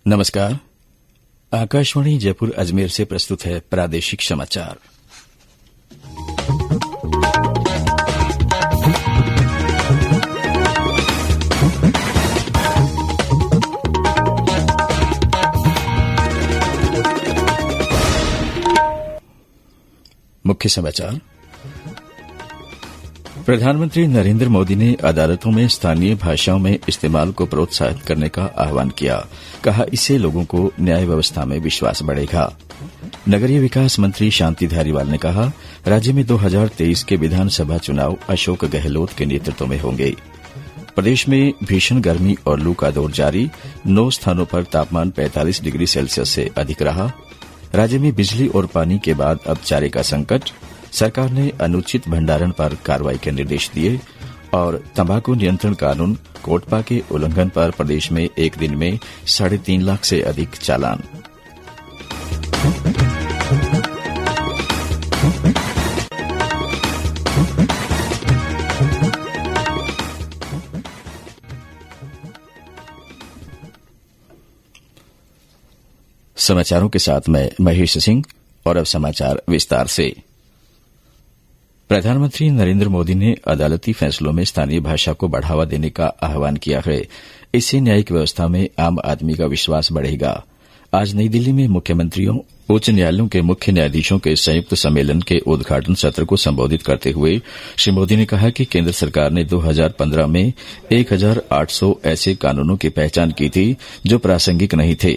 नमस्कार। आकाशवाणी जयपुर अजमेर से प्रस्तुत है प्रादेशिक समाचार। मुख्य समाचार। प्रधानमंत्री नरेंद्र मोदी ने अदालतों में स्थानीय भाषाओं में इस्तेमाल को प्रोत्साहित करने का आह्वान किया। कहा, इससे लोगों को न्याय व्यवस्था में विश्वास बढ़ेगा। नगरीय विकास मंत्री शांति धारीवाल ने कहा, राज्य में 2023 के विधानसभा चुनाव अशोक गहलोत के नेतृत्व में होंगे। प्रदेश में भीषण गर्मी और लू का दौर जारी। 9 स्थानों पर तापमान 45 डिग्री सेल्सियस से अधिक रहा। राज्य में बिजली और पानी के बाद अब चारे का संकट। सरकार ने अनुचित भंडारण पर कार्रवाई के निर्देश दिए। और तंबाकू नियंत्रण कानून कोटपा के उल्लंघन पर प्रदेश में एक दिन में 3.5 लाख से अधिक चालान। समाचारों के साथ मैं महेश सिंह। और अब समाचार विस्तार से। प्रधानमंत्री नरेंद्र मोदी ने अदालती फैसलों में स्थानीय भाषा को बढ़ावा देने का आह्वान किया है। इससे न्यायिक व्यवस्था में आम आदमी का विश्वास बढ़ेगा। आज नई दिल्ली में मुख्यमंत्रियों, उच्च न्यायालयों के मुख्य न्यायाधीशों के संयुक्त सम्मेलन के उद्घाटन सत्र को संबोधित करते हुए श्री मोदी ने कहा कि केंद्र सरकार ने 2015 में 1800 ऐसे कानूनों की पहचान की थी जो प्रासंगिक नहीं थे।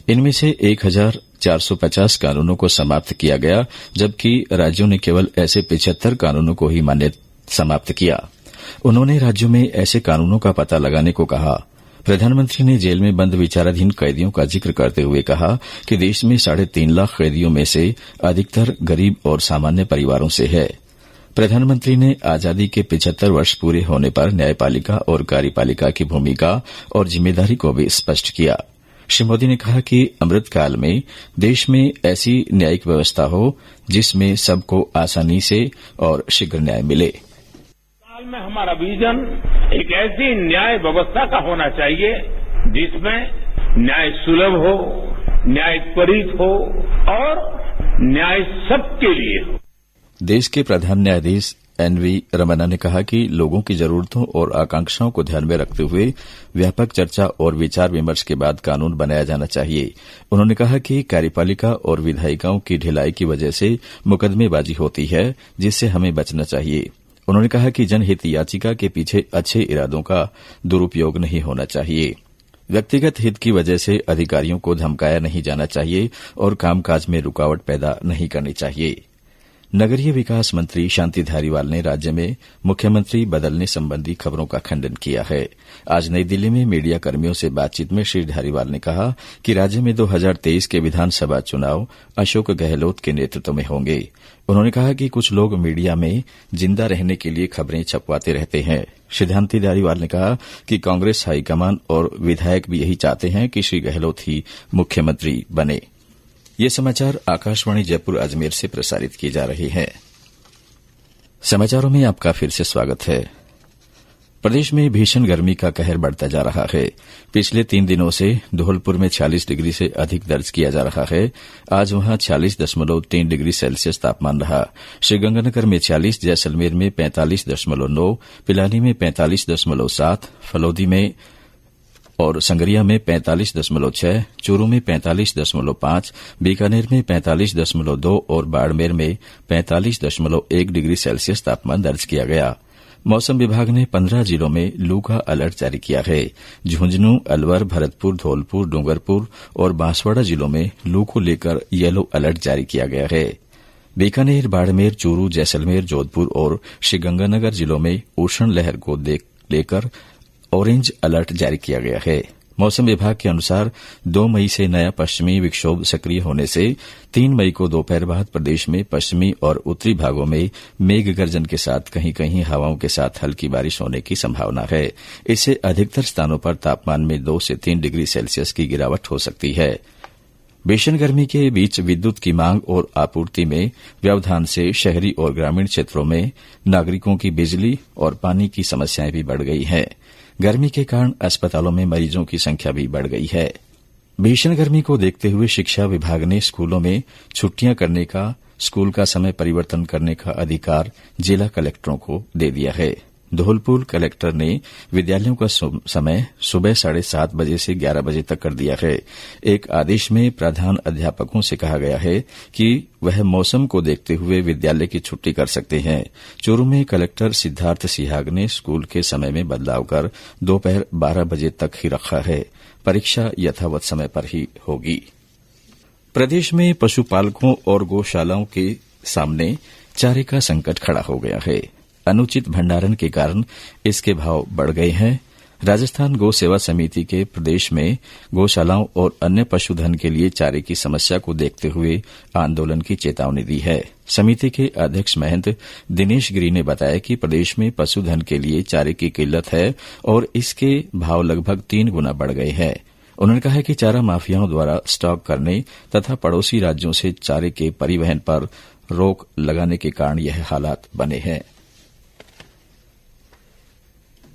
इनमें से 1450 कानूनों को समाप्त किया गया, जबकि राज्यों ने केवल ऐसे 75 कानूनों को ही मान्य समाप्त किया। उन्होंने राज्यों में ऐसे कानूनों का पता लगाने को कहा। प्रधानमंत्री ने जेल में बंद विचाराधीन कैदियों का जिक्र करते हुए कहा कि देश में 3.5 लाख कैदियों में से अधिकतर गरीब और सामान्य परिवारों से है। प्रधानमंत्री ने आजादी के 75 वर्ष पूरे होने पर न्यायपालिका और कार्यपालिका की भूमिका और जिम्मेदारी को भी स्पष्ट किया। श्री मोदी ने कहा कि अमृतकाल में देश में ऐसी न्यायिक व्यवस्था हो जिसमें सबको आसानी से और शीघ्र न्याय मिले। साल में हमारा विजन एक ऐसी न्याय व्यवस्था का होना चाहिए जिसमें न्याय सुलभ हो, न्याय त्वरित हो और न्याय सबके लिए हो। देश के प्रधान न्यायाधीश NV रमन्ना ने कहा कि लोगों की जरूरतों और आकांक्षाओं को ध्यान में रखते हुए व्यापक चर्चा और विचार विमर्श के बाद कानून बनाया जाना चाहिए। उन्होंने कहा कि कार्यपालिका और विधायिकाओं की ढिलाई की वजह से मुकदमेबाजी होती है, जिससे हमें बचना चाहिए। उन्होंने कहा कि जनहित याचिका के पीछे अच्छे इरादों का दुरुपयोग नहीं होना चाहिए। व्यक्तिगत हित की वजह से अधिकारियों को धमकाया नहीं जाना चाहिए और कामकाज में रुकावट पैदा नहीं करनी चाहिए। नगरीय विकास मंत्री शांति धारीवाल ने राज्य में मुख्यमंत्री बदलने संबंधी खबरों का खंडन किया है। आज नई दिल्ली में मीडिया कर्मियों से बातचीत में श्री धारीवाल ने कहा कि राज्य में 2023 के विधानसभा चुनाव अशोक गहलोत के नेतृत्व में होंगे। उन्होंने कहा कि कुछ लोग मीडिया में जिंदा रहने के लिए खबरें छपवाते रहते हैं। श्री शांति धारीवाल ने कहा कि कांग्रेस हाईकमान और विधायक भी यही चाहते हैं कि श्री गहलोत ही मुख्यमंत्री बने। ये समाचार आकाशवाणी जयपुर अजमेर से प्रसारित किए जा रहे हैं। समाचारों में आपका फिर से स्वागत है। प्रदेश में भीषण गर्मी का कहर बढ़ता जा रहा है। पिछले 3 दिनों से धौलपुर में 46 डिग्री से अधिक दर्ज किया जा रहा है। आज वहां 40.3 डिग्री सेल्सियस तापमान रहा। श्रीगंगानगर में 40, जैसलमेर में 45.9, पिलानी में 45.7, फलोदी में और संगरिया में 45.6, चूरू में 45.5, बीकानेर में 45.2 और बाड़मेर में 45.1 डिग्री सेल्सियस तापमान दर्ज किया गया। मौसम विभाग ने 15 जिलों में लू का अलर्ट जारी किया है। झुंझुनू, अलवर, भरतपुर, धौलपुर, डूंगरपुर और बांसवाड़ा जिलों में लू को लेकर येलो अलर्ट जारी किया गया है। बीकानेर, बाड़मेर, चूरू, जैसलमेर, जोधपुर और श्रीगंगानगर जिलों में उष्ण लहर को लेकर ऑरेंज अलर्ट जारी किया गया है। मौसम विभाग के अनुसार 2 मई से नया पश्चिमी विक्षोभ सक्रिय होने से 3 मई को दोपहर बाद प्रदेश में पश्चिमी और उत्तरी भागों में मेघ गर्जन के साथ कहीं कहीं हवाओं के साथ हल्की बारिश होने की संभावना है। इससे अधिकतर स्थानों पर तापमान में 2 से 3 डिग्री सेल्सियस की गिरावट हो सकती है। भीषण गर्मी के बीच विद्युत की मांग और आपूर्ति में व्यवधान से शहरी और ग्रामीण क्षेत्रों में नागरिकों की बिजली और पानी की समस्याएं भी बढ़ गई हैं। गर्मी के कारण अस्पतालों में मरीजों की संख्या भी बढ़ गई है। भीषण गर्मी को देखते हुए शिक्षा विभाग ने स्कूलों में छुट्टियां करने का, स्कूल का समय परिवर्तन करने का अधिकार जिला कलेक्टरों को दे दिया है। धौलपुर कलेक्टर ने विद्यालयों का समय सुबह 7:30 बजे से 11 बजे तक कर दिया है। एक आदेश में प्रधान अध्यापकों से कहा गया है कि वह मौसम को देखते हुए विद्यालय की छुट्टी कर सकते हैं। चूरू में कलेक्टर सिद्धार्थ सिहाग ने स्कूल के समय में बदलाव कर दोपहर 12 बजे तक ही रखा है। परीक्षा यथावत समय पर ही होगी। प्रदेश में पशुपालकों और गौशालाओं के सामने चारे का संकट खड़ा हो गया है। अनुचित भंडारण के कारण इसके भाव बढ़ गए हैं। राजस्थान गौ सेवा समिति के प्रदेश में गौशालाओं और अन्य पशुधन के लिए चारे की समस्या को देखते हुए आंदोलन की चेतावनी दी है। समिति के अध्यक्ष महंत दिनेश गिरी ने बताया कि प्रदेश में पशुधन के लिए चारे की किल्लत है और इसके भाव लगभग 3 गुना बढ़ गए हैं। उन्होंने कहा कि चारा माफियाओं द्वारा स्टॉक करने तथा पड़ोसी राज्यों से चारे के परिवहन पर रोक लगाने के कारण यह हालात बने हैं।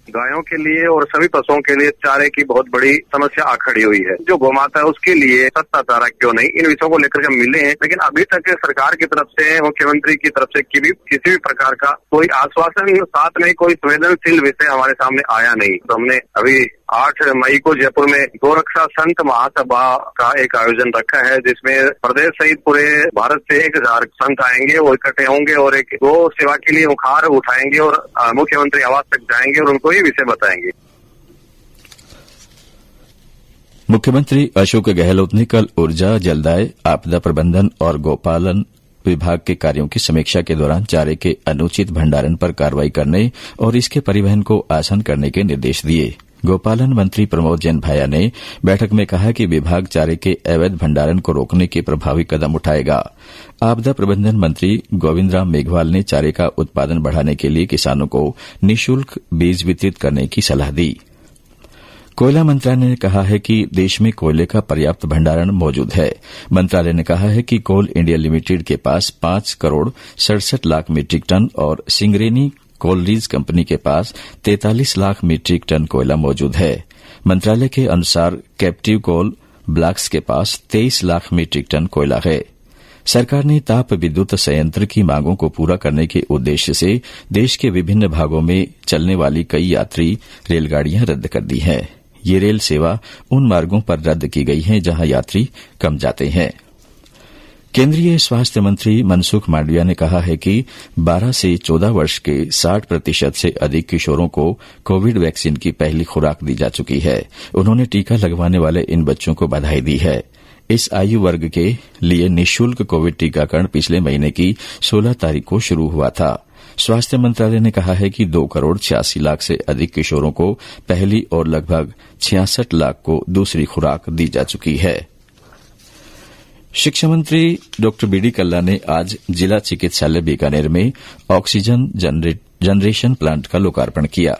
गायों के लिए और सभी पशुओं के लिए चारे की बहुत बड़ी समस्या आ खड़ी हुई है। जो गौमाता है उसके लिए सस्ता चारा क्यों नहीं, इन विषयों को लेकर के मिले हैं, लेकिन अभी तक सरकार की तरफ से, मुख्यमंत्री की तरफ से किसी भी प्रकार का कोई आश्वासन, साथ में कोई संवेदनशील विषय हमारे सामने आया नहीं। तो हमने अभी 8 मई को जयपुर में गौरक्षा संत महासभा का एक आयोजन रखा है, जिसमें प्रदेश सहित पूरे भारत से 1000 संत आएंगे, वो इकट्ठे होंगे और एक गौ सेवा के लिए मुखार उठाएंगे और मुख्यमंत्री आवास तक जाएंगे और उनको ये विषय बताएंगे। मुख्यमंत्री अशोक गहलोत ने कल ऊर्जा, जलदाय, आपदा प्रबंधन और गौपालन विभाग के कार्यों की समीक्षा के दौरान चारे के अनुचित भंडारण पर कार्रवाई करने और इसके परिवहन को आसान करने के निर्देश दिए। गौपालन मंत्री प्रमोद जैन भाया ने बैठक में कहा कि विभाग चारे के अवैध भंडारण को रोकने के प्रभावी कदम उठाएगा। आपदा प्रबंधन मंत्री गोविंद राम मेघवाल ने चारे का उत्पादन बढ़ाने के लिए किसानों को निःशुल्क बीज वितरित करने की सलाह दी। कोयला मंत्रालय ने कहा है कि देश में कोयले का पर्याप्त भंडारण मौजूद है। मंत्रालय ने कहा है कि कोल इंडिया लिमिटेड के पास 5 करोड़ 67 लाख मीट्रिक टन और सिंगरेनी कोलरीज कंपनी के पास 43 लाख मीट्रिक टन कोयला मौजूद है। मंत्रालय के अनुसार कैप्टिव कोल ब्लॉक्स के पास 23 लाख मीट्रिक टन कोयला है। सरकार ने ताप विद्युत संयंत्र की मांगों को पूरा करने के उद्देश्य से देश के विभिन्न भागों में चलने वाली कई यात्री रेलगाड़ियां रद्द कर दी हैं। ये रेल सेवा उन मार्गों पर रद्द की गई है जहां यात्री कम जाते हैं। केंद्रीय स्वास्थ्य मंत्री मनसुख मांडविया ने कहा है कि 12 से 14 वर्ष के 60% से अधिक किशोरों को कोविड वैक्सीन की पहली खुराक दी जा चुकी है। उन्होंने टीका लगवाने वाले इन बच्चों को बधाई दी है। इस आयु वर्ग के लिए निःशुल्क कोविड टीकाकरण पिछले महीने की 16 तारीख को शुरू हुआ था। स्वास्थ्य मंत्रालय ने कहा है कि 2 करोड़ 86 लाख से अधिक किशोरों को पहली और लगभग 66 लाख को दूसरी खुराक दी जा चुकी है। शिक्षा मंत्री डॉ बीडी कल्ला ने आज जिला चिकित्सालय बीकानेर में ऑक्सीजन जनरेशन प्लांट का लोकार्पण किया।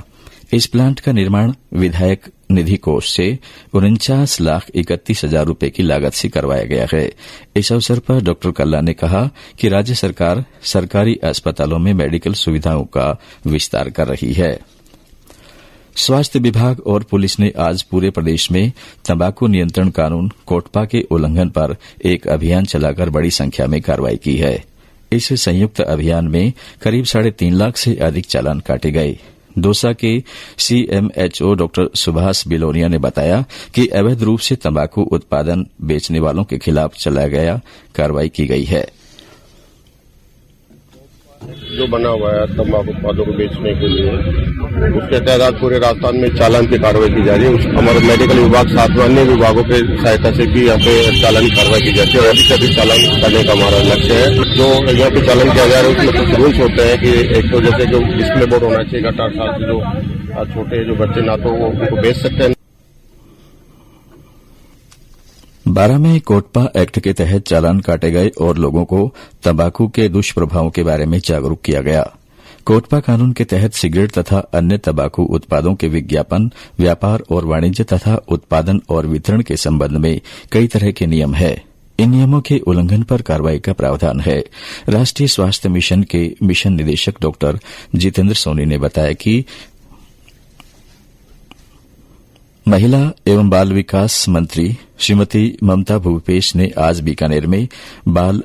इस प्लांट का निर्माण विधायक निधि कोष से 49,31,000 रूपये की लागत से करवाया गया है। इस अवसर पर डॉ कल्ला ने कहा कि राज्य सरकार सरकारी अस्पतालों में मेडिकल सुविधाओं का विस्तार कर रही है। स्वास्थ्य विभाग और पुलिस ने आज पूरे प्रदेश में तंबाकू नियंत्रण कानून कोटपा के उल्लंघन पर एक अभियान चलाकर बड़ी संख्या में कार्रवाई की है। इस संयुक्त अभियान में करीब 3.5 लाख से अधिक चालान काटे गए। दौसा के सीएमएचओ डॉ सुभाष बिलोनिया ने बताया कि अवैध रूप से तंबाकू उत्पादन बेचने वालों के खिलाफ चलाया गया कार्रवाई की गई है। जो बना हुआ है तंबाकू उत्पादों को बेचने के लिए, उसके तहत पूरे राजस्थान में चालान की कार्रवाई की जा रही है। हमारे मेडिकल विभाग साथ में अन्य विभागों के सहायता से भी यहाँ पे चालान की कार्रवाई की जाती है और अधिक से अधिक चालान करने का हमारा लक्ष्य है। जो यहाँ पे चालान किया जा रहा है उसमें कुछ रूल्स होते हैं कि एक तो जैसे जो डिस्प्ले बोर्ड होना चाहिए, 18 साल से जो छोटे जो बच्चे ना तो वो उनको बेच सकते हैं। 12 में कोटपा एक्ट के तहत चालान काटे गए और लोगों को तंबाकू के दुष्प्रभावों के बारे में जागरूक किया गया। कोटपा कानून के तहत सिगरेट तथा अन्य तंबाकू उत्पादों के विज्ञापन, व्यापार और वाणिज्य तथा उत्पादन और वितरण के संबंध में कई तरह के नियम हैं। इन नियमों के उल्लंघन पर कार्रवाई का प्रावधान है। राष्ट्रीय स्वास्थ्य मिशन के मिशन निदेशक डॉ जितेंद्र सोनी ने बताया कि महिला एवं बाल विकास मंत्री श्रीमती ममता भूपेश ने आज बीकानेर में बाल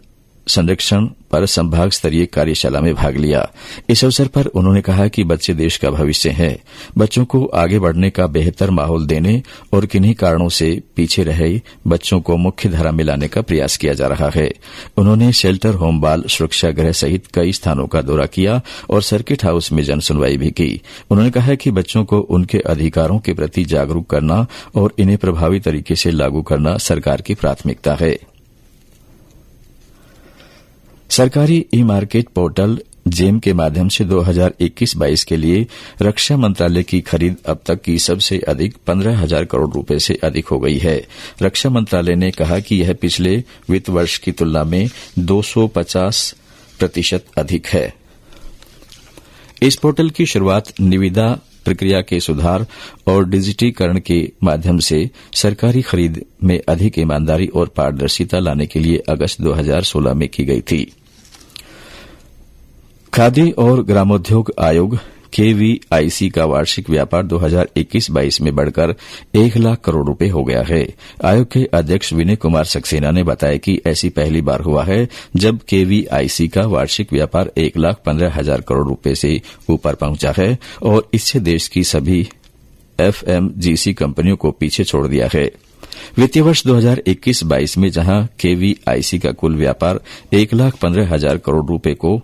संरक्षण पर संभाग स्तरीय कार्यशाला में भाग लिया। इस अवसर पर उन्होंने कहा कि बच्चे देश का भविष्य हैं। बच्चों को आगे बढ़ने का बेहतर माहौल देने और किन्हीं कारणों से पीछे रहे बच्चों को मुख्य धारा में लाने का प्रयास किया जा रहा है। उन्होंने शेल्टर होम, बाल सुरक्षा गृह सहित कई स्थानों का दौरा किया और सर्किट हाउस में जनसुनवाई भी की। उन्होंने कहा कि बच्चों को उनके अधिकारों के प्रति जागरूक करना और इन्हें प्रभावी तरीके से लागू करना सरकार की प्राथमिकता है। सरकारी ई मार्केट पोर्टल जेम के माध्यम से 2021-22 के लिए रक्षा मंत्रालय की खरीद अब तक की सबसे अधिक 15,000 करोड़ रुपए से अधिक हो गई है। रक्षा मंत्रालय ने कहा कि यह पिछले वित्त वर्ष की तुलना में 250% अधिक है। इस पोर्टल की शुरूआत निविदा प्रक्रिया के सुधार और डिजिटीकरण के माध्यम से सरकारी खरीद में अधिक ईमानदारी और पारदर्शिता लाने के लिए अगस्त 2016 में की गई थी। खादी और ग्रामोद्योग आयोग KVIC का वार्षिक व्यापार 2021-22 में बढ़कर 1 लाख करोड़ रुपए हो गया है। आयोग के अध्यक्ष विनय कुमार सक्सेना ने बताया कि ऐसी पहली बार हुआ है जब KVIC का वार्षिक व्यापार 1,15,000 करोड़ रुपए से ऊपर पहुंचा है और इससे देश की सभी FMGC कंपनियों को पीछे छोड़ दिया है। वित्तीय वर्ष 2021-22 में जहां KVIC का कुल व्यापार 1,15,000 करोड़ रुपए को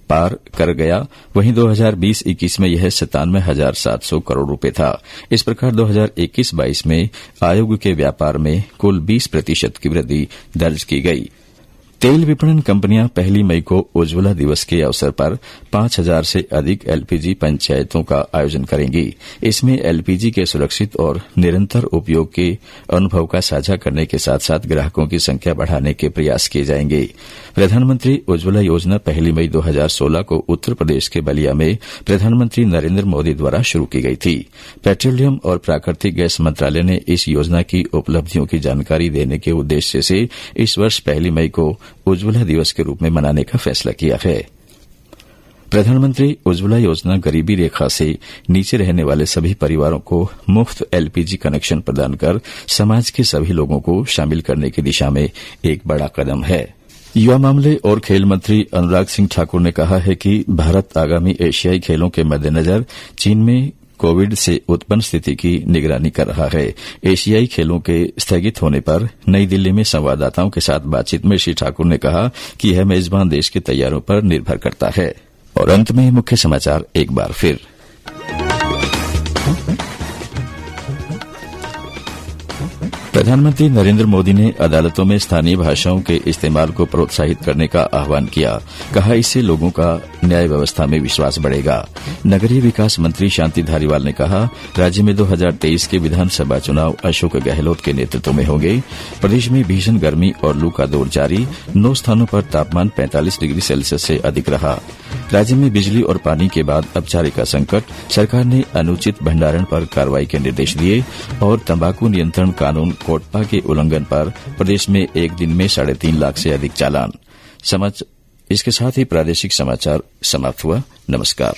पार कर गया, वहीं 2020-21 में यह 97,700 करोड़ रुपए था। इस प्रकार 2021-22 में आयोग के व्यापार में कुल 20% की वृद्धि दर्ज की गई। तेल विपणन कंपनियां 1 मई को उज्ज्वला दिवस के अवसर पर 5,000 से अधिक LPG पंचायतों का आयोजन करेंगी। इसमें LPG के सुरक्षित और निरंतर उपयोग के अनुभव का साझा करने के साथ साथ ग्राहकों की संख्या बढ़ाने के प्रयास किए जाएंगे। प्रधानमंत्री उज्ज्वला योजना 1 मई 2016 को उत्तर प्रदेश के बलिया में प्रधानमंत्री नरेंद्र मोदी द्वारा शुरू की गई थी। पेट्रोलियम और प्राकृतिक गैस मंत्रालय ने इस योजना की उपलब्धियों की जानकारी देने के उद्देश्य से इस वर्ष 1 मई को उज्ज्वला दिवस के रूप में मनाने का फैसला किया है। प्रधानमंत्री उज्ज्वला योजना गरीबी रेखा से नीचे रहने वाले सभी परिवारों को मुफ्त LPG कनेक्शन प्रदान कर समाज के सभी लोगों को शामिल करने की दिशा में एक बड़ा कदम है। युवा मामले और खेल मंत्री अनुराग सिंह ठाकुर ने कहा है कि भारत आगामी एशियाई खेलों के मद्देनजर चीन में कोविड से उत्पन्न स्थिति की निगरानी कर रहा है। एशियाई खेलों के स्थगित होने पर नई दिल्ली में संवाददाताओं के साथ बातचीत में श्री ठाकुर ने कहा कि यह मेजबान देश की तैयारियों पर निर्भर करता है। और अंत में मुख्य समाचार एक बार फिर। प्रधानमंत्री नरेंद्र मोदी ने अदालतों में स्थानीय भाषाओं के इस्तेमाल को प्रोत्साहित करने का आह्वान किया। कहा, इससे लोगों का न्याय व्यवस्था में विश्वास बढ़ेगा। नगरीय विकास मंत्री शांति धारीवाल ने कहा, राज्य में 2023 के विधानसभा चुनाव अशोक गहलोत के नेतृत्व में होंगे। प्रदेश में भीषण गर्मी और लू का दौर जारी, 9 स्थानों पर तापमान 45 डिग्री सेल्सियस से अधिक रहा। राज्य में बिजली और पानी के बाद अब चारे का संकट, सरकार ने अनुचित भंडारण पर कार्रवाई के निर्देश दिए। और तंबाकू नियंत्रण कानून कोटपा के उल्लंघन पर प्रदेश में एक दिन में 3.5 लाख से अधिक चालान। इसके साथ ही प्रादेशिक समाचार समाप्त हुआ। नमस्कार।